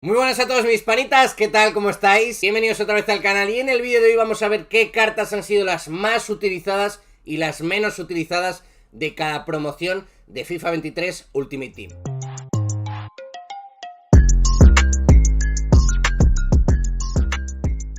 Muy buenas a todos mis panitas, ¿qué tal? ¿Cómo estáis? Bienvenidos otra vez al canal y en el vídeo de hoy vamos a ver qué cartas han sido las más utilizadas y las menos utilizadas de cada promoción de FIFA 23 Ultimate Team.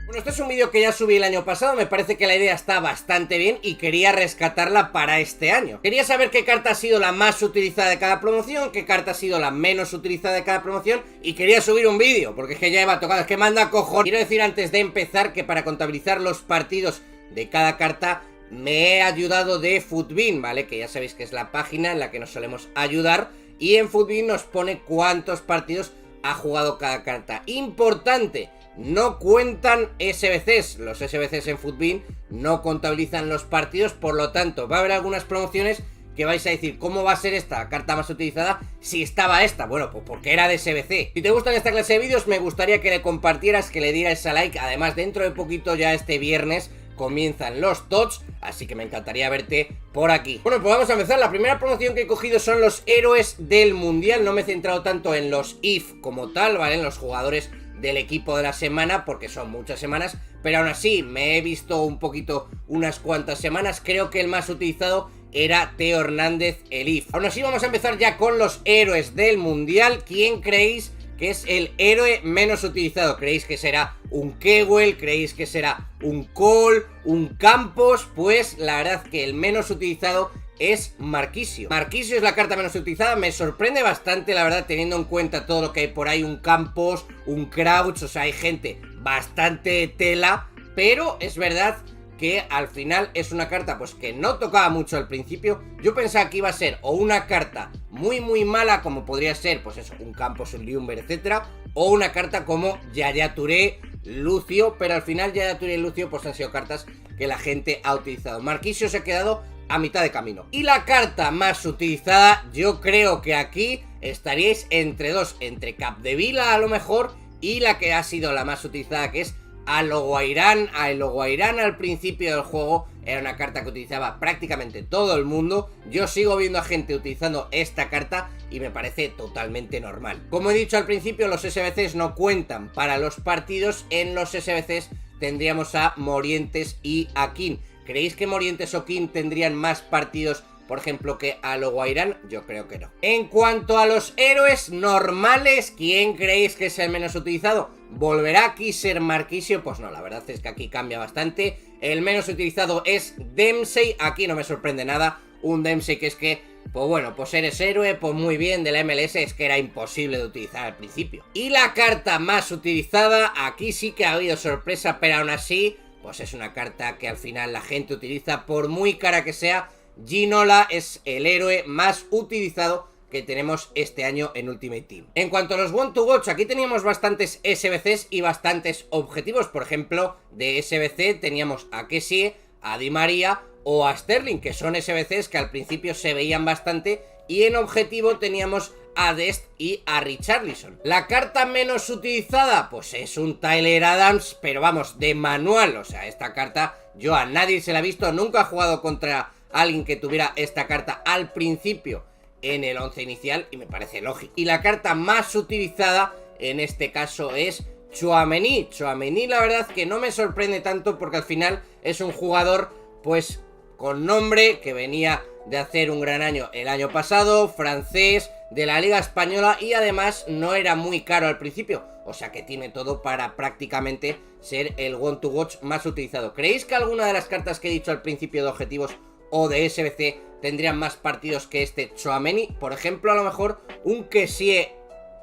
Bueno, este es un vídeo que ya subí el año pasado, me parece que la idea está bastante bien y quería rescatarla para este año. Quería saber qué carta ha sido la más utilizada de cada promoción, qué carta ha sido la menos utilizada de cada promoción y quería subir un vídeo, porque es que ya me ha tocado, es que manda cojones. Quiero decir antes de empezar que para contabilizar los partidos de cada carta me he ayudado de Futbin, ¿vale? Que ya sabéis que es la página en la que nos solemos ayudar y en Futbin nos pone cuántos partidos ha jugado cada carta. Importante, no cuentan SBCs, los SBCs en Futbin no contabilizan los partidos, por lo tanto va a haber algunas promociones que vais a decir, ¿cómo va a ser esta carta más utilizada si estaba esta? Bueno, pues porque era de SBC. Si te gustan esta clase de vídeos, me gustaría que le compartieras, que le dieras a like. Además, dentro de poquito, ya este viernes, comienzan los TOTS, así que me encantaría verte por aquí. Bueno, pues vamos a empezar. La primera promoción que he cogido son los héroes del mundial. No me he centrado tanto en los IF como tal, ¿vale? En los jugadores del equipo de la semana, porque son muchas semanas, pero aún así me he visto un poquito unas cuantas semanas. Creo que el más utilizado era Theo Hernández, el IF. Aún así vamos a empezar ya con los héroes del mundial. ¿Quién creéis que es el héroe menos utilizado? ¿Creéis que será un Kewell? ¿Creéis que será un Cole? ¿Un Campos? Pues la verdad que el menos utilizado es Marquisio. Marquisio es la carta menos utilizada. Me sorprende bastante, la verdad, teniendo en cuenta todo lo que hay por ahí. Un Campos, un Crouch, o sea, hay gente bastante tela, pero es verdad que al final es una carta pues que no tocaba mucho al principio. Yo pensaba que iba a ser o una carta muy mala, como podría ser pues eso, un Campos, un Ljungberg, etcétera, o una carta como Yaya Touré, Lucio, pero al final Yaya Touré y Lucio pues han sido cartas que la gente ha utilizado. Marquisio se ha quedado a mitad de camino. Y la carta más utilizada, yo creo que aquí estaríais entre dos, entre Capdevila a lo mejor y la que ha sido la más utilizada, que es Aloguairán. Aloguairán al principio del juego era una carta que utilizaba prácticamente todo el mundo. Yo sigo viendo a gente utilizando esta carta y me parece totalmente normal. Como he dicho al principio, los SBCs no cuentan para los partidos. En los SBCs tendríamos a Morientes y a King. ¿Creéis que Morientes o King tendrían más partidos, por ejemplo, que Aloguairán? Yo creo que no. En cuanto a los héroes normales, ¿quién creéis que es el menos utilizado? ¿Volverá aquí ser Marquisio? Pues no, la verdad es que aquí cambia bastante. El menos utilizado es Dempsey. Aquí no me sorprende nada. Un Dempsey que es que, pues bueno, pues eres héroe, pues muy bien, de la MLS, es que era imposible de utilizar al principio. Y la carta más utilizada, aquí sí que ha habido sorpresa, pero aún así, pues es una carta que al final la gente utiliza, por muy cara que sea. Ginola es el héroe más utilizado que tenemos este año en Ultimate Team. En cuanto a los Want to Watch, aquí teníamos bastantes SBCs y bastantes objetivos. Por ejemplo, de SBC teníamos a Kessie, a Di María o a Sterling, que son SBCs que al principio se veían bastante, y en objetivo teníamos a Dest y a Richarlison. La carta menos utilizada, pues es un Tyler Adams, pero vamos, de manual. O sea, esta carta yo a nadie se la he visto, nunca he jugado contra alguien que tuviera esta carta al principio en el 11 inicial y me parece lógico. Y la carta más utilizada en este caso es Tchouaméni. Tchouaméni, la verdad que no me sorprende tanto, porque al final es un jugador pues con nombre, que venía de hacer un gran año el año pasado, francés, de la Liga Española, y además no era muy caro al principio, o sea que tiene todo para prácticamente ser el Want to Watch más utilizado. ¿Creéis que alguna de las cartas que he dicho al principio de objetivos o de SBC tendrían más partidos que este Tchouaméni? Por ejemplo, a lo mejor un Kessie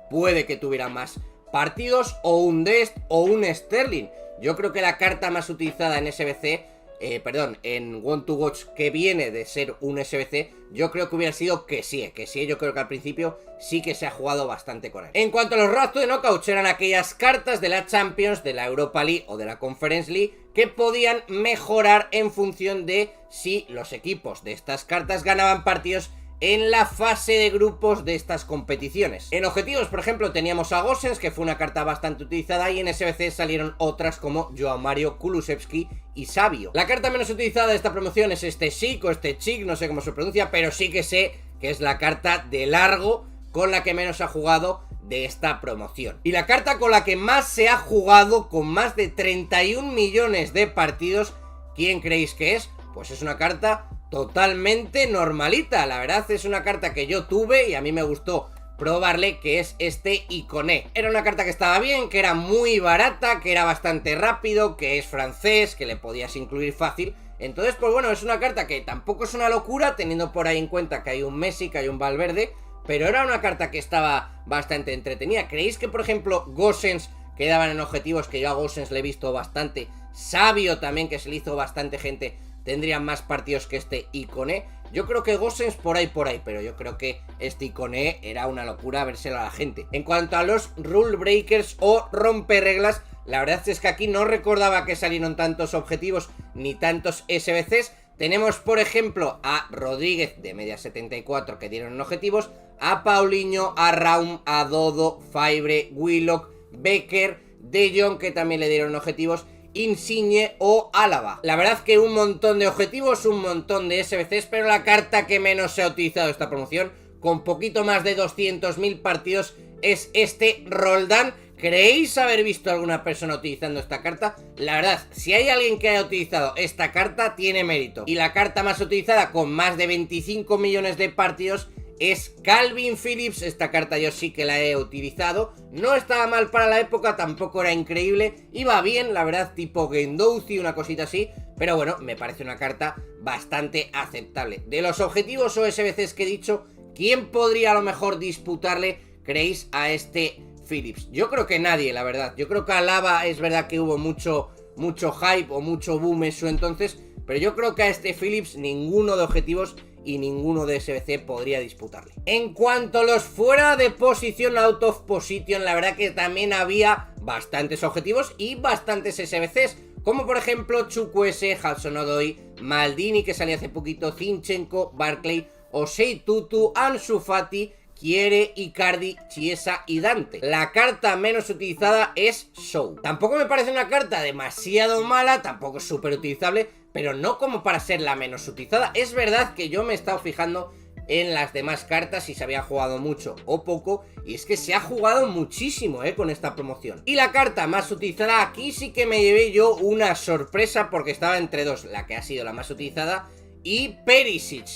puede que tuviera más partidos, o un Dest o un Sterling. Yo creo que la carta más utilizada en SBC, en Want to Watch, que viene de ser un SBC, yo creo que hubiera sido Kessie. Kessie yo creo que al principio sí que se ha jugado bastante con él. En cuanto a los Road to the Knockouts, eran aquellas cartas de la Champions, de la Europa League o de la Conference League que podían mejorar en función de si los equipos de estas cartas ganaban partidos en la fase de grupos de estas competiciones. En objetivos, por ejemplo, teníamos a Gosens, que fue una carta bastante utilizada, y en SBC salieron otras como Joao Mario, Kulusevski y Savio. La carta menos utilizada de esta promoción es este Chic o este Chic, no sé cómo se pronuncia, pero sí que sé que es la carta de largo con la que menos ha jugado de esta promoción. Y la carta con la que más se ha jugado, con más de 31 millones de partidos, ¿quién creéis que es? Pues es una carta totalmente normalita. La verdad es una carta que yo tuve y a mí me gustó probarle, que es este Iconé. Era una carta que estaba bien, que era muy barata, que era bastante rápido, que es francés, que le podías incluir fácil. Entonces, pues bueno, es una carta que tampoco es una locura, teniendo por ahí en cuenta que hay un Messi, que hay un Valverde, pero era una carta que estaba bastante entretenida. ¿Creéis que, por ejemplo, Gosens quedaban en objetivos? Que yo a Gosens le he visto bastante. Sabio también, que se le hizo bastante gente, tendrían más partidos que este Iconé. Yo creo que Gosens por ahí, pero yo creo que este Iconé era una locura vérselo a la gente. En cuanto a los Rule Breakers o romperreglas, la verdad es que aquí no recordaba que salieron tantos objetivos ni tantos SBCs. Tenemos, por ejemplo, a Rodríguez de media 74 que dieron objetivos, a Paulinho, a Raum, a Dodo, Fabre, Willock, Becker, De Jong, que también le dieron objetivos, Insigne o Álava. La verdad que un montón de objetivos, un montón de SBCs, pero la carta que menos se ha utilizado esta promoción, con poquito más de 200.000 partidos, es este Roldán. ¿Creéis haber visto a alguna persona utilizando esta carta? La verdad, si hay alguien que haya utilizado esta carta, tiene mérito. Y la carta más utilizada, con más de 25 millones de partidos, es Calvin Phillips. Esta carta yo sí que la he utilizado. No estaba mal para la época, tampoco era increíble. Iba bien, la verdad, tipo Guendouzi, una cosita así. Pero bueno, me parece una carta bastante aceptable. De los objetivos o SBCs que he dicho, ¿quién podría a lo mejor disputarle, creéis, a este Phillips? Yo creo que nadie, la verdad. Yo creo que a Lava es verdad que hubo mucho hype o mucho boom en su entonces, pero yo creo que a este Phillips ninguno de objetivos y ninguno de SBC podría disputarle. En cuanto a los fuera de posición, out of position, la verdad que también había bastantes objetivos y bastantes SBCs, como por ejemplo Chukwueze, Hudson-Odoi, Maldini, que salía hace poquito, Zinchenko, Barkley, Osei Tutu, Ansu Fati, Kiere, Icardi, Chiesa y Dante. La carta menos utilizada es Show. Tampoco me parece una carta demasiado mala, tampoco es súper utilizable, pero no como para ser la menos utilizada. Es verdad que yo me he estado fijando en las demás cartas si se había jugado mucho o poco, y es que se ha jugado muchísimo con esta promoción. Y la carta más utilizada, aquí sí que me llevé yo una sorpresa, porque estaba entre dos, la que ha sido la más utilizada y Perisic.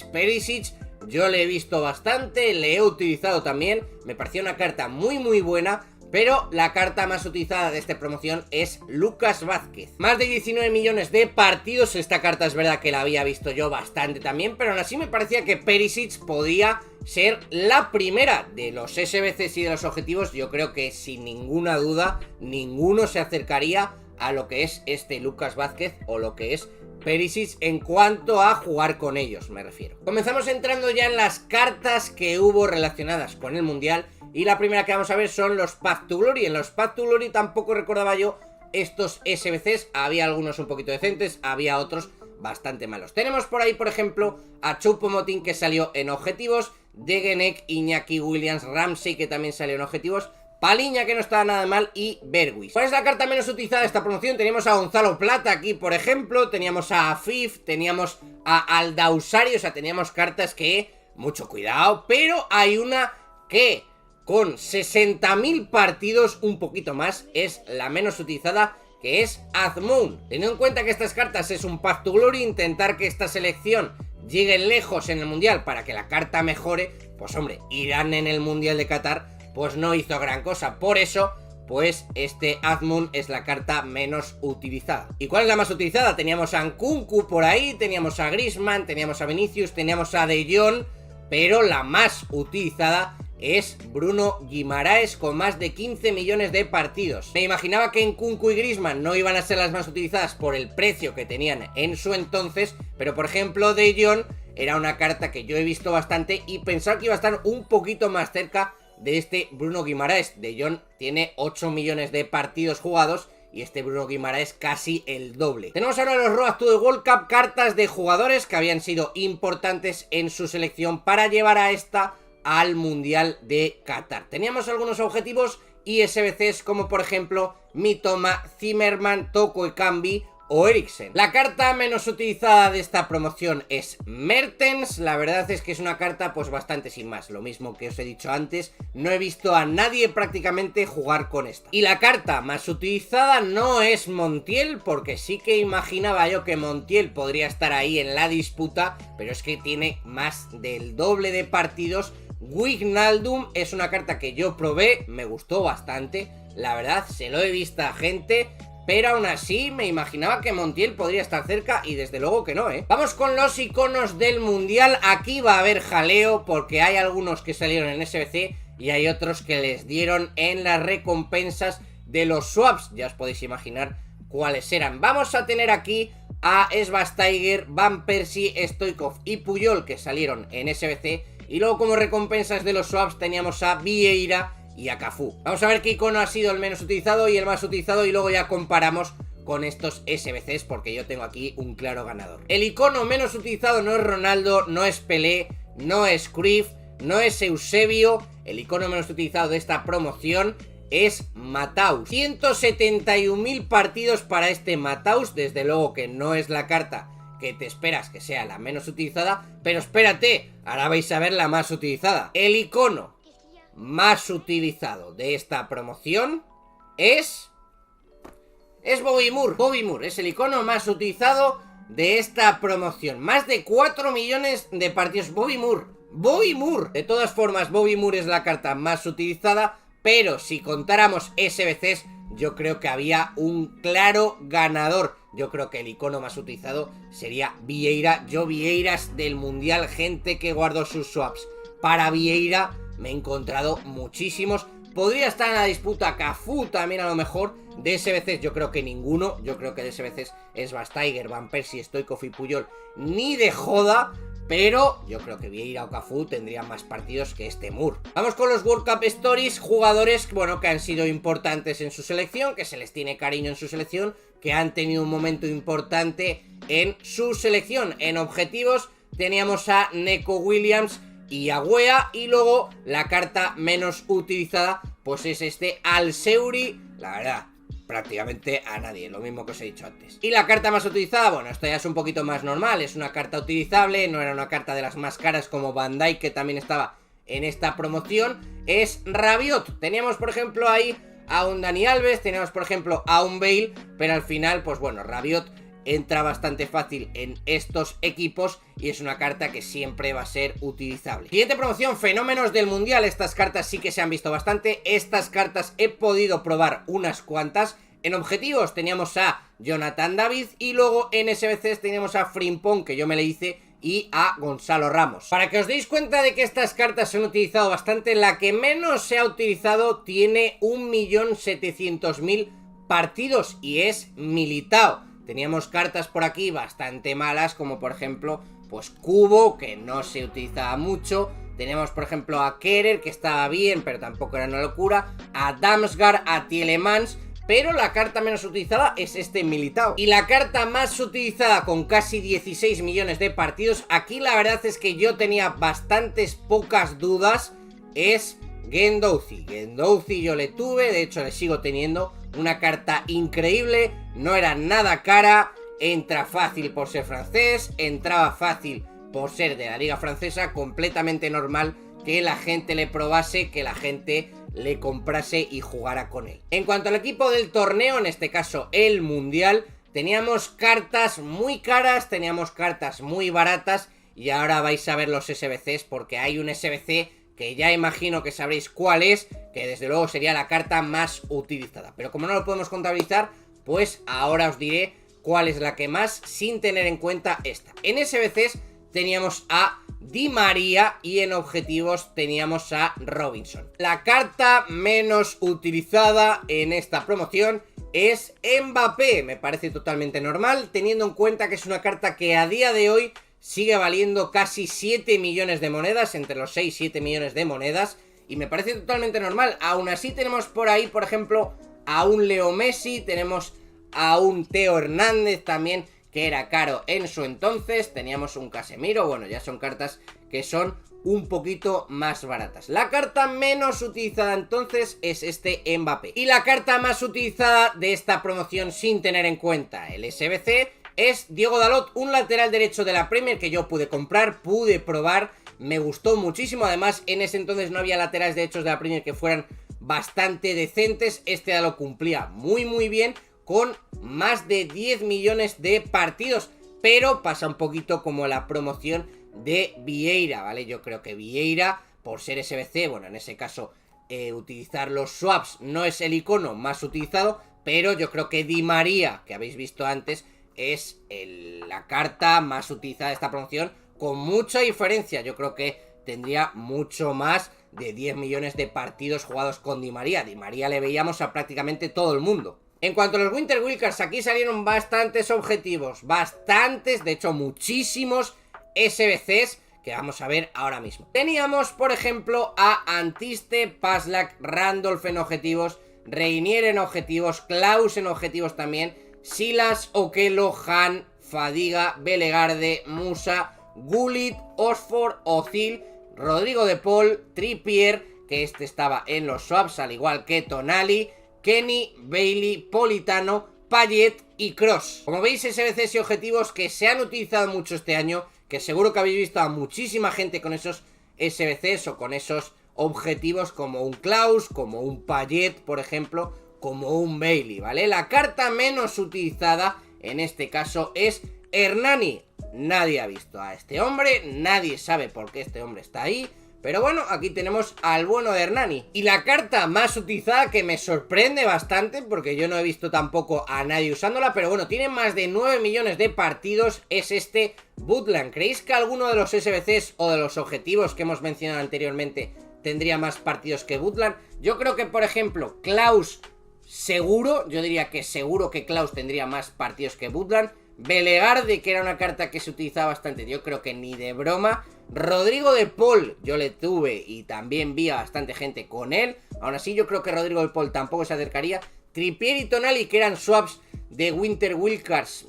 Yo le he visto bastante, le he utilizado también, me pareció una carta muy buena, pero la carta más utilizada de esta promoción es Lucas Vázquez. Más de 19 millones de partidos, esta carta es verdad que la había visto yo bastante también, pero aún así me parecía que Perisic podía ser la primera de los SBCs y de los objetivos. Yo creo que sin ninguna duda, ninguno se acercaría a lo que es este Lucas Vázquez o lo que es Perisic en cuanto a jugar con ellos, me refiero. Comenzamos entrando ya en las cartas que hubo relacionadas con el Mundial, y la primera que vamos a ver son los Path to Glory. En los Path to Glory tampoco recordaba yo estos SBCs, había algunos un poquito decentes, había otros bastante malos. Tenemos por ahí, por ejemplo, a Choupo-Moting, que salió en objetivos, Degenek, Iñaki Williams, Ramsey, que también salió en objetivos, Paliña, que no estaba nada mal, y Bergwijn. ¿Cuál es la carta menos utilizada de esta promoción? Teníamos a Gonzalo Plata aquí, por ejemplo, teníamos a Afif, teníamos a Aldausari, o sea, teníamos cartas que, mucho cuidado, pero hay una que con 60.000 partidos, un poquito más, es la menos utilizada, que es Azmoun. Teniendo en cuenta que estas cartas es un Path to Glory, intentar que esta selección llegue lejos en el Mundial para que la carta mejore, pues hombre, Irán en el Mundial de Qatar pues no hizo gran cosa, por eso pues este Azmoun es la carta menos utilizada. ¿Y cuál es la más utilizada? Teníamos a Nkunku por ahí, teníamos a Griezmann, teníamos a Vinicius, teníamos a De Jong, pero la más utilizada es Bruno Guimaraes, con más de 15 millones de partidos. Me imaginaba que Nkunku y Griezmann no iban a ser las más utilizadas por el precio que tenían en su entonces, pero por ejemplo De Jong era una carta que yo he visto bastante y pensaba que iba a estar un poquito más cerca de este Bruno Guimaraes. De Jong tiene 8 millones de partidos jugados y este Bruno Guimaraes casi el doble. Tenemos ahora los Road to the World Cup, cartas de jugadores que habían sido importantes en su selección para llevar a esta al Mundial de Qatar. Teníamos algunos objetivos y SBCs como por ejemplo Mitoma, Zimmerman, Toko Ekambi o Eriksen. La carta menos utilizada de esta promoción es Mertens. La verdad es que es una carta pues bastante sin más, lo mismo que os he dicho antes, no he visto a nadie prácticamente jugar con esta. Y la carta más utilizada no es Montiel, porque sí que imaginaba yo que Montiel podría estar ahí en la disputa, pero es que tiene más del doble de partidos. Wijnaldum es una carta que yo probé, me gustó bastante, la verdad, se lo he visto a gente, pero aún así me imaginaba que Montiel podría estar cerca y desde luego que no, ¿eh? Vamos con los iconos del mundial. Aquí va a haber jaleo porque hay algunos que salieron en SBC y hay otros que les dieron en las recompensas de los swaps. Ya os podéis imaginar cuáles eran. Vamos a tener aquí a Schweinsteiger, Van Persie, Stoichkov y Puyol, que salieron en SBC. Y luego como recompensas de los swaps teníamos a Vieira y a Cafú. Vamos a ver qué icono ha sido el menos utilizado y el más utilizado y luego ya comparamos con estos SBCs porque yo tengo aquí un claro ganador. El icono menos utilizado no es Ronaldo, no es Pelé, no es Cruyff, no es Eusebio. El icono menos utilizado de esta promoción es Mataus. 171.000 partidos para este Mataus. Desde luego que no es la carta que te esperas que sea la menos utilizada, pero espérate, ahora vais a ver la más utilizada. El icono más utilizado de esta promoción es Bobby Moore. Bobby Moore es el icono más utilizado de esta promoción. Más de 4 millones de partidos. Bobby Moore. Bobby Moore. De todas formas, Bobby Moore es la carta más utilizada, pero si contáramos SBCs, yo creo que había un claro ganador. Yo creo que el icono más utilizado sería Vieira. Yo Vieiras del mundial, gente que guardó sus swaps para Vieira, me he encontrado muchísimos. Podría estar en la disputa Cafú también a lo mejor. De SBCs yo creo que ninguno. Yo creo que de SBCs es Schweinsteiger, Van Persie, Stoichkov y Puyol ni de joda. Pero yo creo que Vieira o Cafú tendrían más partidos que este Moore. Vamos con los World Cup Stories. Jugadores, bueno, que han sido importantes en su selección, que se les tiene cariño en su selección, que han tenido un momento importante en su selección. En objetivos teníamos a Neco Williams y a Weah. Y luego la carta menos utilizada pues es este Al-Seuri. La verdad, prácticamente a nadie, lo mismo que os he dicho antes. Y la carta más utilizada, bueno, esto ya es un poquito más normal, es una carta utilizable, no era una carta de las más caras como Van Dijk, que también estaba en esta promoción, es Rabiot. Teníamos por ejemplo ahí a un Dani Alves, teníamos por ejemplo a un Bale, pero al final pues bueno, Rabiot entra bastante fácil en estos equipos y es una carta que siempre va a ser utilizable. Siguiente promoción, fenómenos del mundial. Estas cartas sí que se han visto bastante. Estas cartas he podido probar unas cuantas. En objetivos teníamos a Jonathan David y luego en SBCs teníamos a Frimpong, que yo me le hice, y a Gonzalo Ramos. Para que os deis cuenta de que estas cartas se han utilizado bastante, la que menos se ha utilizado tiene 1.700.000 partidos y es Militao. Teníamos cartas por aquí bastante malas, como por ejemplo, pues Kubo, que no se utilizaba mucho. Teníamos por ejemplo a Kerer, que estaba bien, pero tampoco era una locura. A Damsgaard, a Tielemans. Pero la carta menos utilizada es este Militao. Y la carta más utilizada con casi 16 millones de partidos, aquí la verdad es que yo tenía bastantes pocas dudas, es Guendouzi. Guendouzi yo le tuve, de hecho le sigo teniendo. Una carta increíble, no era nada cara, entra fácil por ser francés, entraba fácil por ser de la liga francesa, completamente normal que la gente le probase, que la gente le comprase y jugara con él. En cuanto al equipo del torneo, en este caso el mundial, teníamos cartas muy caras, teníamos cartas muy baratas y ahora vais a ver los SBCs porque hay un SBC que ya imagino que sabréis cuál es, que desde luego sería la carta más utilizada. Pero como no lo podemos contabilizar, pues ahora os diré cuál es la que más, sin tener en cuenta esta. En SBCs teníamos a Di María y en objetivos teníamos a Robinson. La carta menos utilizada en esta promoción es Mbappé. Me parece totalmente normal, teniendo en cuenta que es una carta que a día de hoy sigue valiendo casi 7 millones de monedas, entre los 6 y 7 millones de monedas, y me parece totalmente normal. Aún así tenemos por ahí, por ejemplo, a un Leo Messi, tenemos a un Theo Hernández también, que era caro en su entonces, teníamos un Casemiro, bueno, ya son cartas que son un poquito más baratas. La carta menos utilizada entonces es este Mbappé. Y la carta más utilizada de esta promoción, sin tener en cuenta el SBC, es Diego Dalot, un lateral derecho de la Premier que yo pude comprar, pude probar, me gustó muchísimo. Además, en ese entonces no había laterales derechos de la Premier que fueran bastante decentes. Este Dalot cumplía muy bien, con más de 10 millones de partidos. Pero pasa un poquito como la promoción de Vieira, ¿vale? Yo creo que Vieira, por ser SBC, bueno, en ese caso utilizar los swaps no es el icono más utilizado, pero yo creo que Di María, que habéis visto antes, es la carta más utilizada de esta promoción, con mucha diferencia. Yo creo que tendría mucho más de 10 millones de partidos jugados con Di María. Di María le veíamos a prácticamente todo el mundo. En cuanto a los Winter Wildcards, aquí salieron bastantes objetivos, bastantes, de hecho muchísimos SBCs que vamos a ver ahora mismo. Teníamos, por ejemplo, a Antiste, Paslak, Randolph en objetivos, Reinier en objetivos, Klaus en objetivos también, Silas, Okello, Han, Fadiga, Belegarde, Musa, Gullit, Osford, Ozil, Rodrigo de Paul, Trippier, que este estaba en los swaps, al igual que Tonali, Kenny, Bailey, Politano, Payet y Cross. Como veis, SBCs y objetivos que se han utilizado mucho este año, que seguro que habéis visto a muchísima gente con esos SBCs o con esos objetivos, como un Klaus, como un Payet, por ejemplo, como un Bailey, ¿vale? La carta menos utilizada en este caso es Hernani. Nadie ha visto a este hombre, nadie sabe por qué este hombre está ahí, pero bueno, aquí tenemos al bueno de Hernani. Y la carta más utilizada, que me sorprende bastante, porque yo no he visto tampoco a nadie usándola, pero bueno, tiene más de 9 millones de partidos, es este Butland. ¿Creéis que alguno de los SBCs o de los objetivos que hemos mencionado anteriormente tendría más partidos que Butland? Yo creo que, por ejemplo, Klaus, seguro, yo diría que seguro que Klaus tendría más partidos que Butland. Belegarde, que era una carta que se utilizaba bastante, yo creo que ni de broma. Rodrigo de Paul, yo le tuve y también vi a bastante gente con él. Aún así, yo creo que Rodrigo de Paul tampoco se acercaría. Trippier y Tonali, que eran swaps de Winter Wildcards.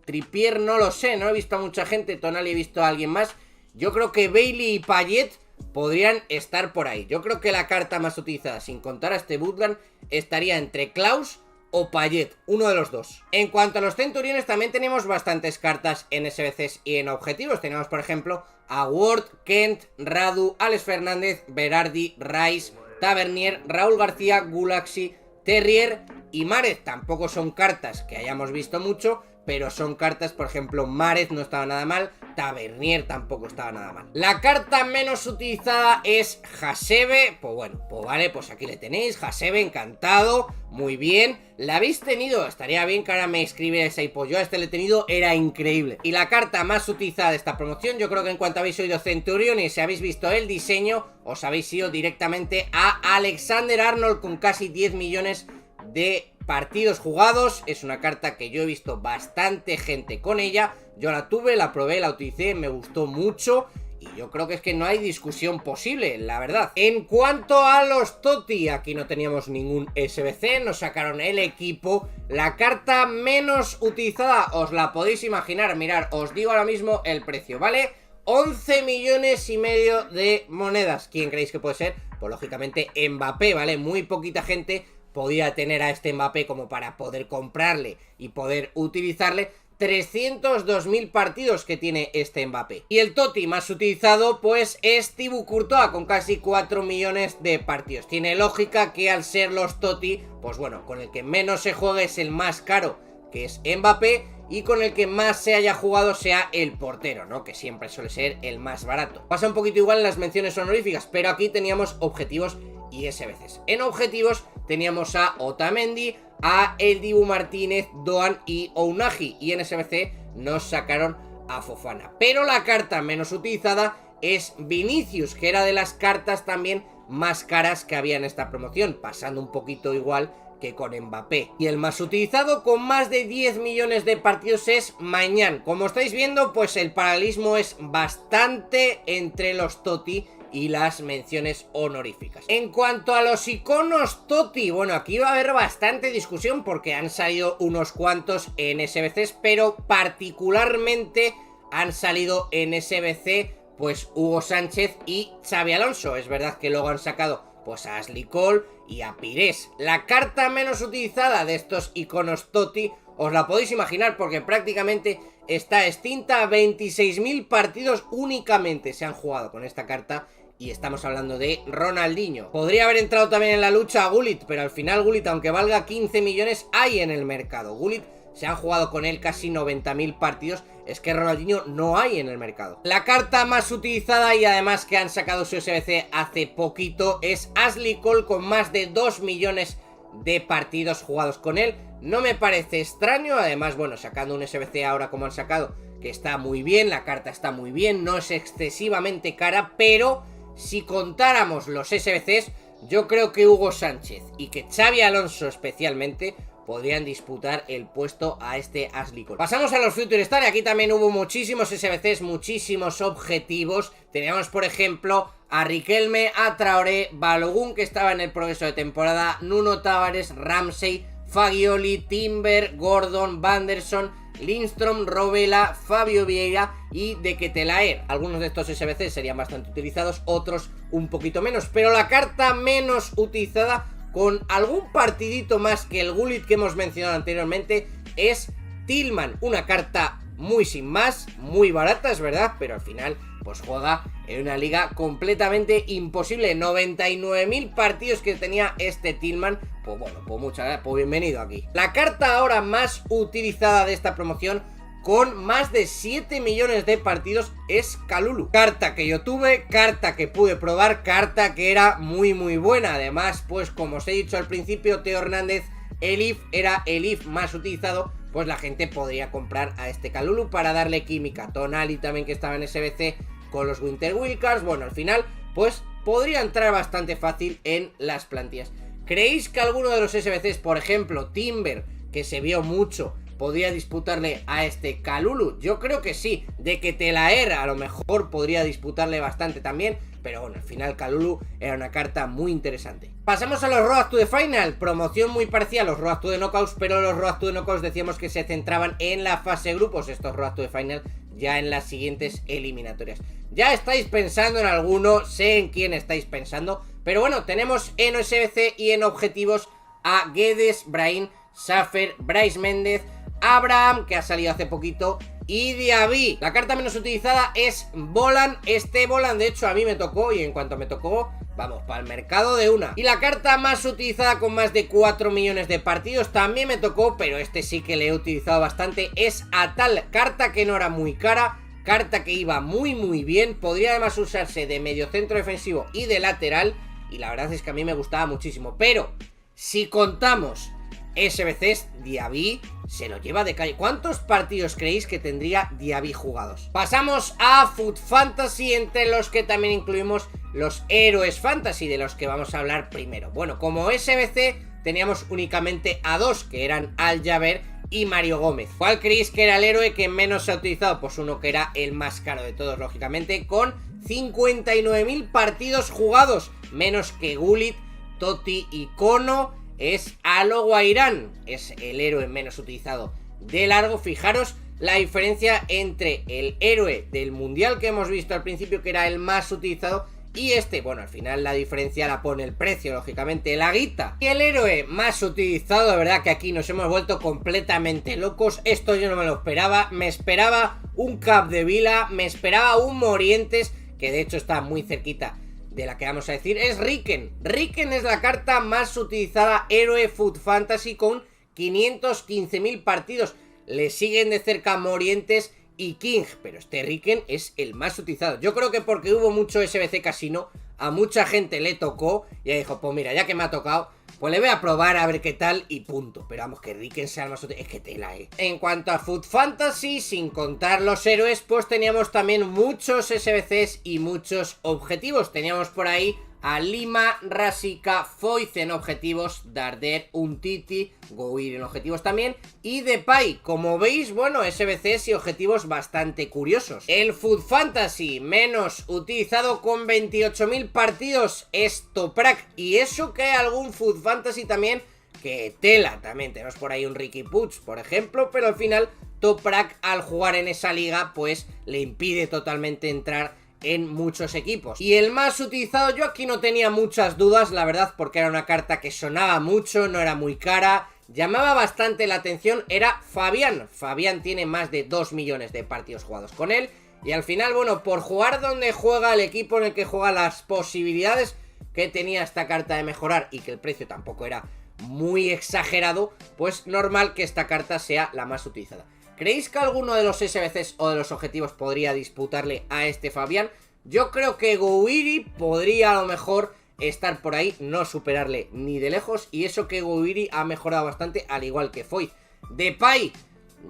Trippier no lo sé, no he visto a mucha gente. Tonali he visto a alguien más. Yo creo que Bailey y Payet podrían estar por ahí. Yo creo que la carta más utilizada, sin contar a este Butland, estaría entre Klaus o Payet, uno de los dos. En cuanto a los centuriones, también tenemos bastantes cartas en SBCs y en objetivos. Tenemos, por ejemplo, a Ward, Kent, Radu, Alex Fernández, Berardi, Rice, Tavernier, Raúl García, Gulaxi, Terrier y Márez. Tampoco son cartas que hayamos visto mucho, pero son cartas, por ejemplo, Márez no estaba nada mal, Tavernier tampoco estaba nada mal. La carta menos utilizada es Hasebe. Pues bueno, pues vale, pues aquí le tenéis, Hasebe, encantado, muy bien. ¿La habéis tenido? Estaría bien que ahora me escribierais ahí, pues yo a este le he tenido, era increíble. Y la carta más utilizada de esta promoción, yo creo que en cuanto habéis oído Centurion y si habéis visto el diseño, os habéis ido directamente a Alexander Arnold con casi 10 millones de partidos jugados. Es una carta que yo he visto bastante gente con ella. Yo la tuve, la probé, la utilicé, me gustó mucho y yo creo que es que no hay discusión posible, la verdad. En cuanto a los Totti, aquí no teníamos ningún SBC, nos sacaron el equipo. La carta menos utilizada, os la podéis imaginar, mirad, os digo ahora mismo el precio, ¿vale? 11 millones y medio de monedas. ¿Quién creéis que puede ser? Pues lógicamente Mbappé, ¿vale? Muy poquita gente podía tener a este Mbappé como para poder comprarle y poder utilizarle. 302.000 partidos que tiene este Mbappé. Y el Totti más utilizado pues es Thibaut Courtois con casi 4 millones de partidos. Tiene lógica que al ser los Totti, pues bueno, con el que menos se juegue es el más caro, que es Mbappé, y con el que más se haya jugado sea el portero, ¿no? Que siempre suele ser el más barato. Pasa un poquito igual en las menciones honoríficas, pero aquí teníamos objetivos y SBCs. En objetivos teníamos a Otamendi, a El Dibu Martínez, Doan y Ounahi, y en SBC nos sacaron a Fofana. Pero la carta menos utilizada es Vinicius, que era de las cartas también más caras que había en esta promoción, pasando un poquito igual que con Mbappé. Y el más utilizado con más de 10 millones de partidos es Maignan. Como estáis viendo, pues el paralelismo es bastante entre los Totti y las menciones honoríficas. En cuanto a los iconos Totti, bueno, aquí va a haber bastante discusión porque han salido unos cuantos en SBCs, pero particularmente han salido en SBC pues Hugo Sánchez y Xabi Alonso. Es verdad que luego han sacado pues a Ashley Cole y a Pires. La carta menos utilizada de estos iconos Totti, os la podéis imaginar porque prácticamente está extinta. 26.000 partidos únicamente se han jugado con esta carta y estamos hablando de Ronaldinho. Podría haber entrado también en la lucha a Gullit, pero al final Gullit, aunque valga 15 millones, hay en el mercado. Gullit, se han jugado con él casi 90.000 partidos. Es que Ronaldinho no hay en el mercado. La carta más utilizada y además que han sacado su SBC hace poquito es Ashley Cole, con más de 2 millones de partidos jugados con él. No me parece extraño, además, bueno, sacando un SBC ahora como han sacado, que está muy bien, la carta está muy bien, no es excesivamente cara, pero si contáramos los SBCs, yo creo que Hugo Sánchez y que Xabi Alonso especialmente podrían disputar el puesto a este Ashley Cole. Pasamos a los Future Star y aquí también hubo muchísimos SBCs, muchísimos objetivos. Teníamos, por ejemplo, a Riquelme, a Traoré, Balogun, que estaba en el progreso de temporada, Nuno Tavares, Ramsey, Fagioli, Timber, Gordon, Vanderson, Lindstrom, Robela, Fabio Vieira y De Ketelaere. Algunos de estos SBCs serían bastante utilizados, otros un poquito menos, pero la carta menos utilizada, con algún partidito más que el Gullit que hemos mencionado anteriormente, es Tillman. Una carta muy sin más, muy barata, es verdad, pero al final pues juega en una liga completamente imposible. 99.000 partidos que tenía este Tillman. Pues bueno, pues muchas gracias, pues bienvenido aquí. La carta ahora más utilizada de esta promoción, con más de 7 millones de partidos, es Kalulu. Carta que yo tuve, carta que pude probar, carta que era muy buena. Además, pues como os he dicho al principio, Teo Hernández, el IF era el IF más utilizado, pues la gente podría comprar a este Kalulu para darle química. Tonali también, que estaba en SBC con los Winter Wildcards. Bueno, al final pues podría entrar bastante fácil en las plantillas. ¿Creéis que alguno de los SBCs, por ejemplo Timber, que se vio mucho, podría disputarle a este Kalulu? Yo creo que sí. De Ketelaere a lo mejor podría disputarle bastante también, pero bueno, al final Kalulu era una carta muy interesante. Pasamos a los Road to the Final. Promoción muy parecida a los Road to the Knockouts, pero los Road to the Knockouts decíamos que se centraban en la fase grupos. Estos Road to the Final ya en las siguientes eliminatorias. Ya estáis pensando en alguno, sé en quién estáis pensando, pero bueno, tenemos en SBC y en objetivos a Guedes, Brahim, Safer, Bryce Méndez, Abraham, que ha salido hace poquito, y Diaby. La carta menos utilizada es Volan. Este Volan de hecho a mí me tocó, y en cuanto me tocó, vamos, para el mercado de una. Y la carta más utilizada, con más de 4 millones de partidos, también me tocó, pero este sí que le he utilizado bastante, es Atal. Carta que no era muy cara, carta que iba muy bien, podría además usarse de mediocentro defensivo y de lateral, y la verdad es que a mí me gustaba muchísimo. Pero si contamos SBCs, Diaby se lo lleva de calle. ¿Cuántos partidos creéis que tendría Diaby jugados? Pasamos a Foot Fantasy, entre los que también incluimos los héroes fantasy, de los que vamos a hablar primero. Bueno, como SBC teníamos únicamente a dos, que eran Al Jaber y Mario Gómez. ¿Cuál creéis que era el héroe que menos se ha utilizado? Pues uno que era el más caro de todos, lógicamente, con 59.000 partidos jugados, menos que Gullit, Totti y Kono. Es Alo Guairán, es el héroe menos utilizado de largo. Fijaros la diferencia entre el héroe del mundial que hemos visto al principio, que era el más utilizado, y este. Bueno, al final la diferencia la pone el precio, lógicamente, la guita. Y el héroe más utilizado, de verdad que aquí nos hemos vuelto completamente locos. Esto yo no me lo esperaba. Me esperaba un Capdevila, me esperaba un Morientes, que de hecho está muy cerquita de la que vamos a decir. Es Riken. Riken es la carta más utilizada héroe Foot Fantasy, con 515.000 partidos. Le siguen de cerca Morientes y King, pero este Riken es el más utilizado. Yo creo que porque hubo mucho SBC Casino, a mucha gente le tocó y dijo, pues mira, ya que me ha tocado, pues le voy a probar a ver qué tal y punto. Pero vamos, que Riken sea el más utilizado, es que tela, En cuanto a Foot Fantasy, sin contar los héroes, pues teníamos también muchos SBCs y muchos objetivos. Teníamos por ahí a Lima, Rasika, Foyth en objetivos, Darder, Umtiti, Gouir en objetivos también, y Depay. Como veis, bueno, SBCs y objetivos bastante curiosos. El Foot Fantasy menos utilizado, con 28.000 partidos, es Toprak, y eso que hay algún Foot Fantasy también que tela. También tenemos por ahí un Ricky Puig, por ejemplo, pero al final Toprak, al jugar en esa liga, pues le impide totalmente entrar en muchos equipos. Y el más utilizado, yo aquí no tenía muchas dudas, la verdad, porque era una carta que sonaba mucho, no era muy cara, llamaba bastante la atención, era Fabián. Fabián tiene más de 2 millones de partidos jugados con él. Y al final, bueno, por jugar donde juega el equipo en el que juega, las posibilidades que tenía esta carta de mejorar y que el precio tampoco era muy exagerado, pues normal que esta carta sea la más utilizada. ¿Creéis que alguno de los SBCs o de los objetivos podría disputarle a este Fabián? Yo creo que Gouiri podría a lo mejor estar por ahí, no superarle ni de lejos, y eso que Gouiri ha mejorado bastante, al igual que Foyth. Depay,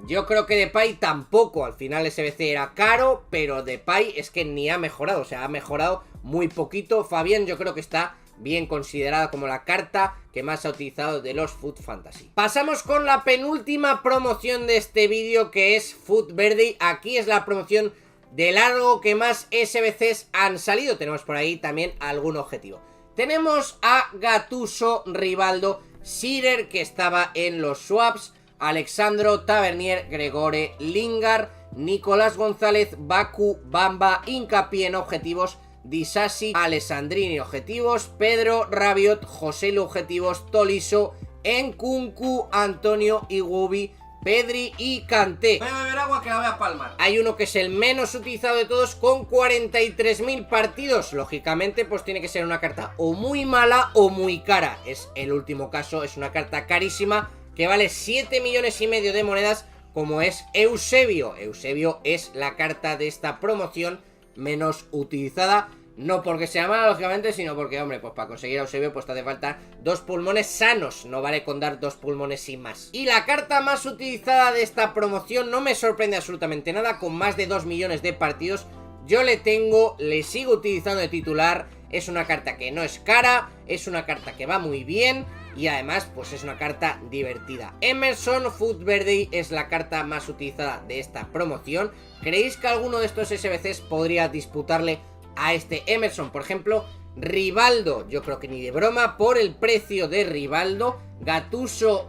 yo creo que Depay tampoco, al final SBC era caro, pero Depay es que ni ha mejorado, o sea, ha mejorado muy poquito. Fabián yo creo que está bien considerada como la carta que más ha utilizado de los Foot Fantasy. Pasamos con la penúltima promoción de este vídeo, que es Foot Verde. Aquí es la promoción de largo que más SBCs han salido. Tenemos por ahí también algún objetivo. Tenemos a Gattuso, Rivaldo, Shearer, que estaba en los swaps, Alexandro, Tavernier, Gregore, Lingard, Nicolás González, Baku, Bamba, hincapié en objetivos, Disasi, Alessandrini objetivos, Pedro, Rabiot, Joselu objetivos, Tolisso, Nkunku, Antonio, Iwobi, Pedri y Kanté. Voy a beber agua que la voy a palmar. Hay uno que es el menos utilizado de todos con 43.000 partidos. Lógicamente pues tiene que ser una carta o muy mala o muy cara. Es el último caso, es una carta carísima que vale 7,5 millones de monedas, como es Eusebio. Eusebio es la carta de esta promoción menos utilizada, no porque sea mala, lógicamente, sino porque, hombre, pues para conseguir a Eusebio pues te hace falta 2 pulmones sanos, no vale con dar 2 pulmones sin más. Y la carta más utilizada de esta promoción no me sorprende absolutamente nada, con más de 2 millones de partidos. Yo le sigo utilizando de titular, es una carta que no es cara, es una carta que va muy bien y además pues es una carta divertida. Emerson Foot Verde es la carta más utilizada de esta promoción. ¿Creéis que alguno de estos SBCs podría disputarle a este Emerson? Por ejemplo, Rivaldo, yo creo que ni de broma por el precio de Rivaldo. Gattuso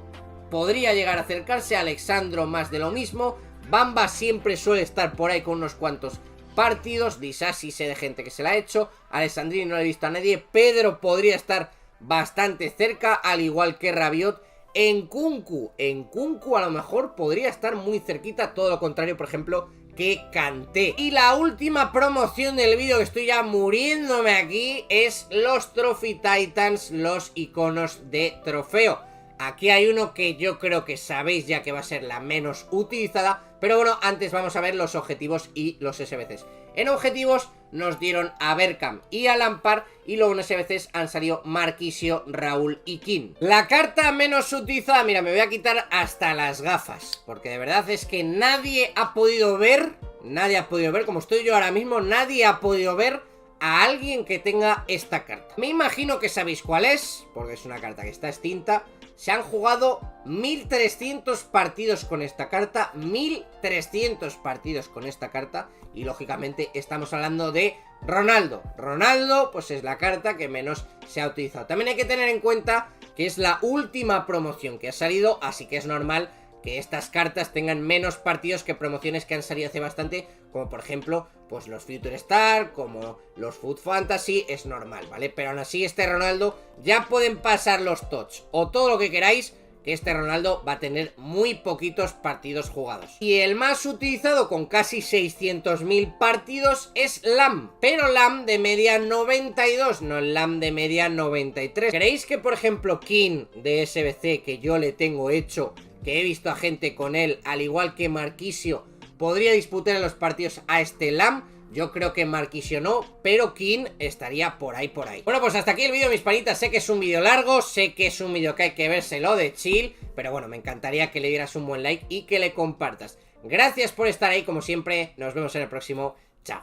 podría llegar a acercarse, Alexandro más de lo mismo, Bamba siempre suele estar por ahí con unos cuantos partidos, Disasi sé de gente que se la ha hecho, Alessandrini no le he visto a nadie, Pedro podría estar bastante cerca, al igual que Rabiot. Nkunku a lo mejor podría estar muy cerquita, todo lo contrario, por ejemplo, que Kanté. Y la última promoción del vídeo, que estoy ya muriéndome aquí, es los Trophy Titans, los iconos de trofeo. Aquí hay uno que yo creo que sabéis ya que va a ser la menos utilizada, pero bueno, antes vamos a ver los objetivos y los SBCs. En objetivos nos dieron a Bergkamp y a Lampard, y luego en SBCs han salido Marquisio, Raúl y King. La carta menos utilizada, mira, me voy a quitar hasta las gafas, porque de verdad es que nadie ha podido ver, como estoy yo ahora mismo, nadie ha podido ver a alguien que tenga esta carta. Me imagino que sabéis cuál es, porque es una carta que está extinta. Se han jugado 1300 partidos con esta carta, 1300 partidos con esta carta, y lógicamente estamos hablando de Ronaldo. Ronaldo pues es la carta que menos se ha utilizado. También hay que tener en cuenta que es la última promoción que ha salido, así que es normal que estas cartas tengan menos partidos que promociones que han salido hace bastante, como por ejemplo pues los Future Star, como los Foot Fantasy, es normal, ¿vale? Pero aún así este Ronaldo ya pueden pasar los TOTS o todo lo que queráis, que este Ronaldo va a tener muy poquitos partidos jugados. Y el más utilizado con casi 600.000 partidos es Lam, pero Lam de media 92, no el Lam de media 93. ¿Creéis que por ejemplo King de SBC, que yo le tengo hecho, que he visto a gente con él, al igual que Marquisio, podría disputar en los partidos a este Lam? Yo creo que Marquisio no, pero King estaría por ahí, Bueno, pues hasta aquí el vídeo, mis panitas. Sé que es un vídeo largo, sé que es un vídeo que hay que vérselo de chill, pero bueno, me encantaría que le dieras un buen like y que le compartas. Gracias por estar ahí, como siempre. Nos vemos en el próximo. Chao.